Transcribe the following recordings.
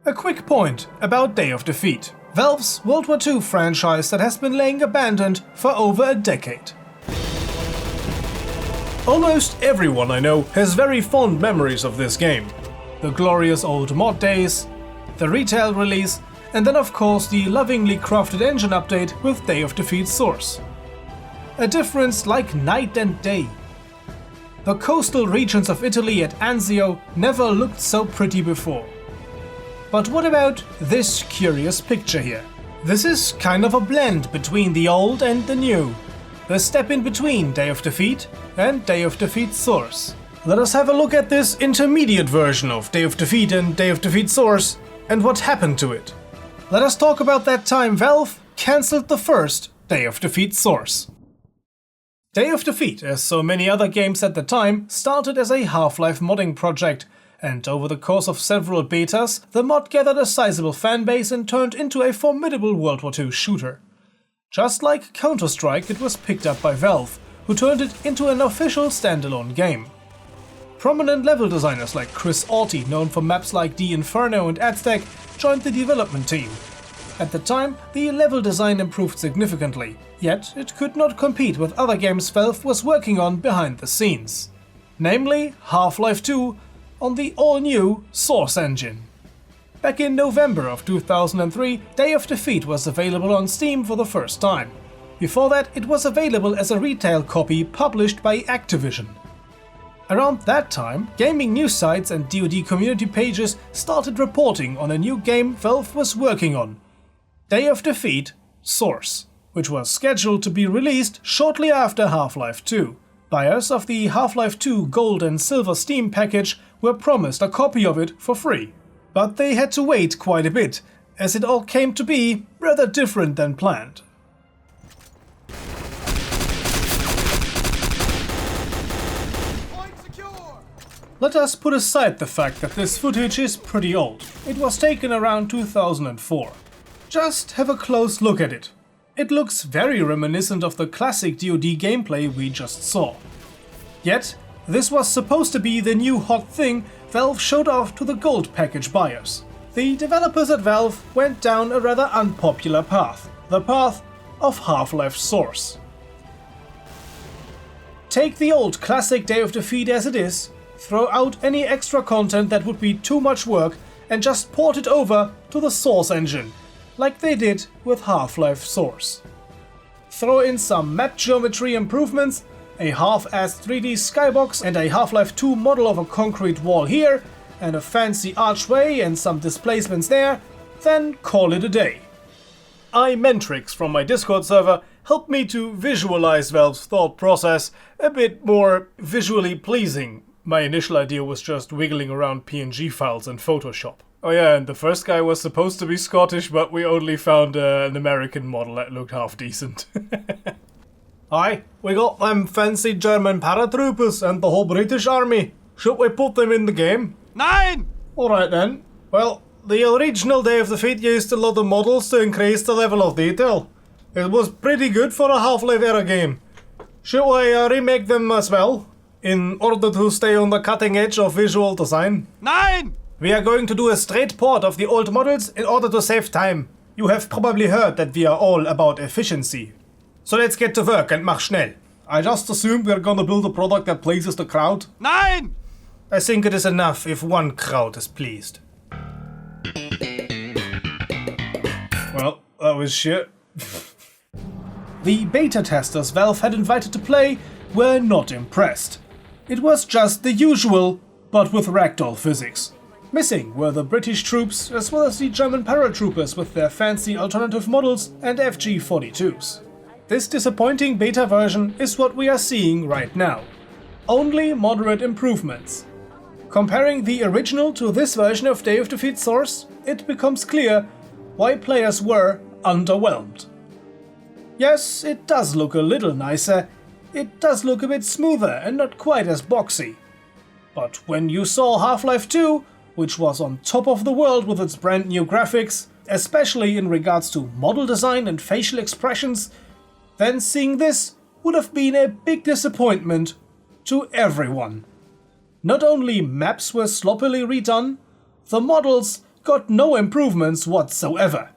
A quick point about Day of Defeat, Valve's World War II franchise that has been laying abandoned for over a decade. Almost everyone I know has very fond memories of this game. The glorious old mod days, the retail release, and then of course the lovingly crafted engine update with Day of Defeat Source. A difference like night and day. The coastal regions of Italy at Anzio never looked so pretty before. But what about this curious picture here? This is kind of a blend between the old and the new. The step in between Day of Defeat and Day of Defeat Source. Let us have a look at this intermediate version of Day of Defeat and Day of Defeat Source and what happened to it. Let us talk about that time Valve cancelled the first Day of Defeat Source. Day of Defeat, as so many other games at the time, started as a Half-Life modding project, and over the course of several betas, the mod gathered a sizable fanbase and turned into a formidable World War II shooter. Just like Counter-Strike, it was picked up by Valve, who turned it into an official standalone game. Prominent level designers like Chris Alty, known for maps like The Inferno and Aztec, joined the development team. At the time, the level design improved significantly, yet it could not compete with other games Valve was working on behind the scenes. Namely, Half-Life 2 on the all-new Source engine. Back in November of 2003, Day of Defeat was available on Steam for the first time. Before that, it was available as a retail copy published by Activision. Around that time, gaming news sites and DoD community pages started reporting on a new game Valve was working on, Day of Defeat Source, which was scheduled to be released shortly after Half-Life 2. Buyers of the Half-Life 2 Gold and Silver Steam package were promised a copy of it for free. But they had to wait quite a bit, as it all came to be rather different than planned. Let us put aside the fact that this footage is pretty old. It was taken around 2004. Just have a close look at it. It looks very reminiscent of the classic DoD gameplay we just saw. Yet, this was supposed to be the new hot thing Valve showed off to the gold package buyers. The developers at Valve went down a rather unpopular path, the path of Half-Life Source. Take the old classic Day of Defeat as it is, throw out any extra content that would be too much work, and just port it over to the Source engine, like they did with Half-Life Source. Throw in some map geometry improvements, a half-assed 3D skybox and a Half-Life 2 model of a concrete wall here, and a fancy archway and some displacements there, then call it a day. iMentrix from my Discord server helped me to visualize Valve's thought process a bit more visually pleasing. My initial idea was just wiggling around PNG files in Photoshop. Oh yeah, and the first guy was supposed to be Scottish, but we only found an American model that looked half decent. Aye, we got them fancy German paratroopers and the whole British army. Should we put them in the game? Nein! Alright then. Well, the original Day of Defeat used a lot of models to increase the level of detail. It was pretty good for a Half-Life era game. Should we remake them as well, in order to stay on the cutting edge of visual design? Nein! We are going to do a straight port of the old models in order to save time. You have probably heard that we are all about efficiency. So let's get to work and mach schnell. I just assume we're gonna build a product that pleases the crowd. Nein! I think it is enough if one crowd is pleased. Well, that was shit. The beta testers Valve had invited to play were not impressed. It was just the usual, but with ragdoll physics. Missing were the British troops as well as the German paratroopers with their fancy alternative models and FG-42s. This disappointing beta version is what we are seeing right now. Only moderate improvements. Comparing the original to this version of Day of Defeat Source, it becomes clear why players were underwhelmed. Yes, it does look a little nicer, it does look a bit smoother and not quite as boxy. But when you saw Half-Life 2, which was on top of the world with its brand new graphics, especially in regards to model design and facial expressions, then seeing this would have been a big disappointment to everyone. Not only maps were sloppily redone, the models got no improvements whatsoever.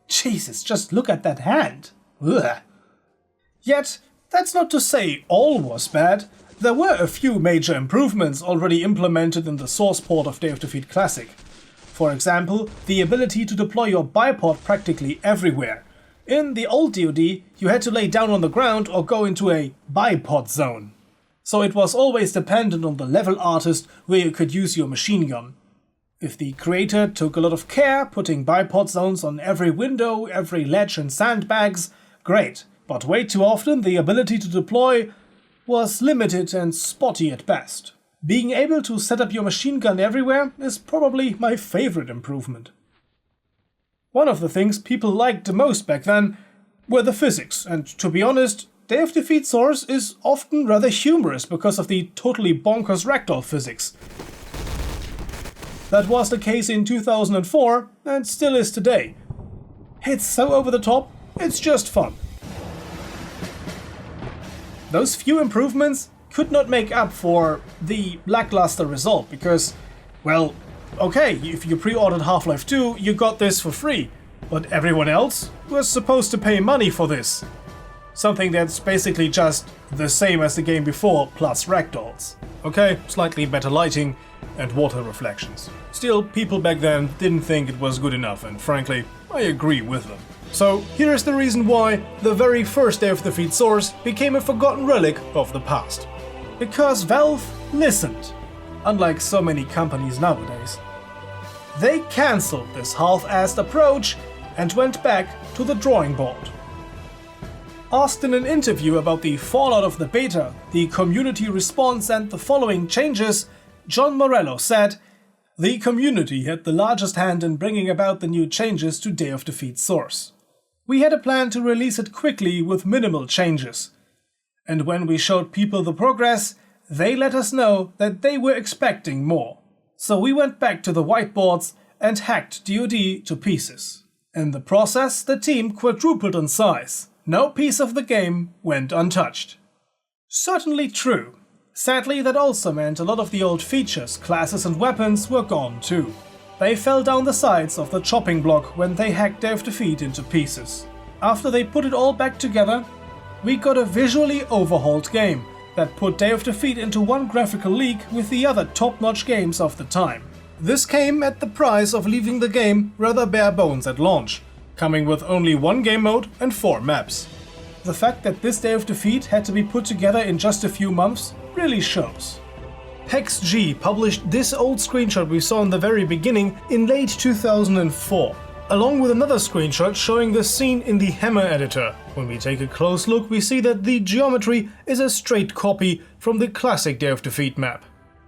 Jesus, just look at that hand. Ugh. Yet, that's not to say all was bad. There were a few major improvements already implemented in the source port of Day of Defeat Classic. For example, the ability to deploy your bipod practically everywhere. In the old DoD, you had to lay down on the ground or go into a bipod zone. So it was always dependent on the level artist where you could use your machine gun. If the creator took a lot of care putting bipod zones on every window, every ledge and sandbags, great. But way too often the ability to deploy was limited and spotty at best. Being able to set up your machine gun everywhere is probably my favorite improvement. One of the things people liked the most back then were the physics, and to be honest, Day of Defeat Source is often rather humorous because of the totally bonkers ragdoll physics. That was the case in 2004 and still is today. It's so over the top, it's just fun. Those few improvements could not make up for the lackluster result because, well, okay, if you pre-ordered Half-Life 2, you got this for free, but everyone else was supposed to pay money for this. Something that's basically just the same as the game before, plus ragdolls. Okay, slightly better lighting and water reflections. Still, people back then didn't think it was good enough, and frankly, I agree with them. So, here's the reason why the very first Day of Defeat Source became a forgotten relic of the past. Because Valve listened, unlike so many companies nowadays. They cancelled this half-assed approach and went back to the drawing board. Asked in an interview about the fallout of the beta, the community response and the following changes, John Morello said, "The community had the largest hand in bringing about the new changes to Day of Defeat Source. We had a plan to release it quickly with minimal changes. And when we showed people the progress, they let us know that they were expecting more. So we went back to the whiteboards and hacked DoD to pieces. In the process, the team quadrupled in size. No piece of the game went untouched." Certainly true. Sadly, that also meant a lot of the old features, classes and weapons were gone too. They fell down the sides of the chopping block when they hacked Day of Defeat into pieces. After they put it all back together, we got a visually overhauled game that put Day of Defeat into one graphical league with the other top-notch games of the time. This came at the price of leaving the game rather bare bones at launch, coming with only one game mode and 4 maps. The fact that this Day of Defeat had to be put together in just a few months really shows. PEXG published this old screenshot we saw in the very beginning in late 2004, along with another screenshot showing the scene in the Hammer editor. When we take a close look, we see that the geometry is a straight copy from the classic Day of Defeat map.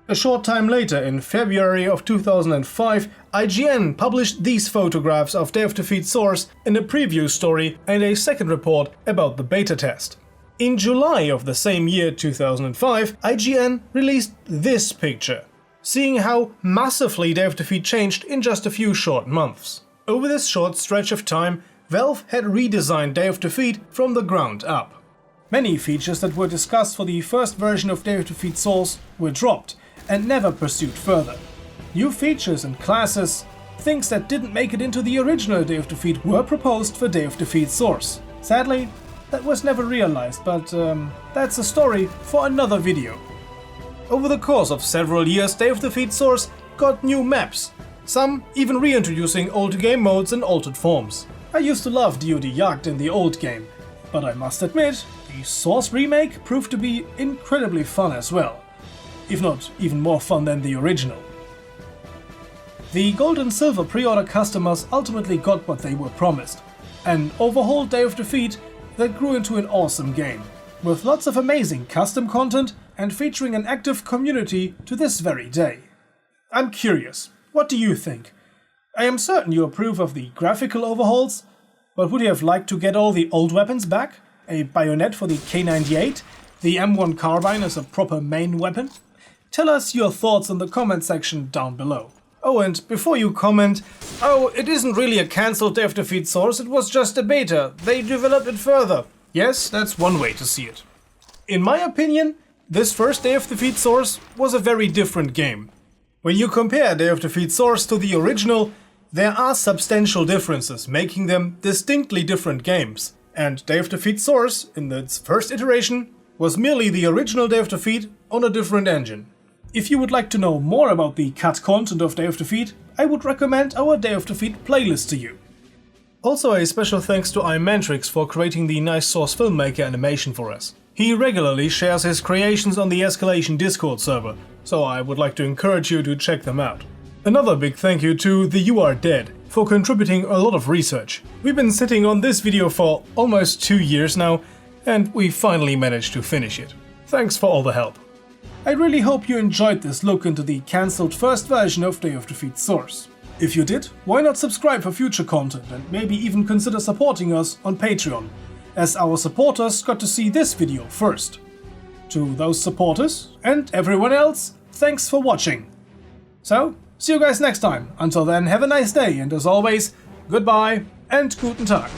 A short time later, in February of 2005, IGN published these photographs of Day of Defeat Source in a preview story and a second report about the beta test. In July of the same year, 2005, IGN released this picture, seeing how massively Day of Defeat changed in just a few short months. Over this short stretch of time, Valve had redesigned Day of Defeat from the ground up. Many features that were discussed for the first version of Day of Defeat Source were dropped and never pursued further. New features and classes, things that didn't make it into the original Day of Defeat, were proposed for Day of Defeat Source. Sadly, that was never realized, but that's a story for another video. Over the course of several years, Day of Defeat Source got new maps, some even reintroducing old game modes in altered forms. I used to love DoD Jagd in the old game, but I must admit, the Source remake proved to be incredibly fun as well, if not even more fun than the original. The Gold and Silver pre-order customers ultimately got what they were promised, an overhauled Day of Defeat that grew into an awesome game, with lots of amazing custom content and featuring an active community to this very day. I'm curious, what do you think? I am certain you approve of the graphical overhauls, but would you have liked to get all the old weapons back? A bayonet for the K98, the M1 carbine as a proper main weapon? Tell us your thoughts in the comment section down below. Oh, and before you comment, oh, it isn't really a cancelled Day of Defeat Source, it was just a beta, they developed it further. Yes, that's one way to see it. In my opinion, this first Day of Defeat Source was a very different game. When you compare Day of Defeat Source to the original, there are substantial differences, making them distinctly different games. And Day of Defeat Source, in its first iteration, was merely the original Day of Defeat on a different engine. If you would like to know more about the cut content of Day of Defeat, I would recommend our Day of Defeat playlist to you. Also a special thanks to iMantrix for creating the nice Source Filmmaker animation for us. He regularly shares his creations on the ESCalation Discord server, so I would like to encourage you to check them out. Another big thank you to the You Are Dead for contributing a lot of research. We've been sitting on this video for almost 2 years now, and we finally managed to finish it. Thanks for all the help. I really hope you enjoyed this look into the cancelled first version of Day of Defeat Source. If you did, why not subscribe for future content and maybe even consider supporting us on Patreon, as our supporters got to see this video first. To those supporters, and everyone else, thanks for watching. So, see you guys next time. Until then, have a nice day, and as always, goodbye and guten Tag.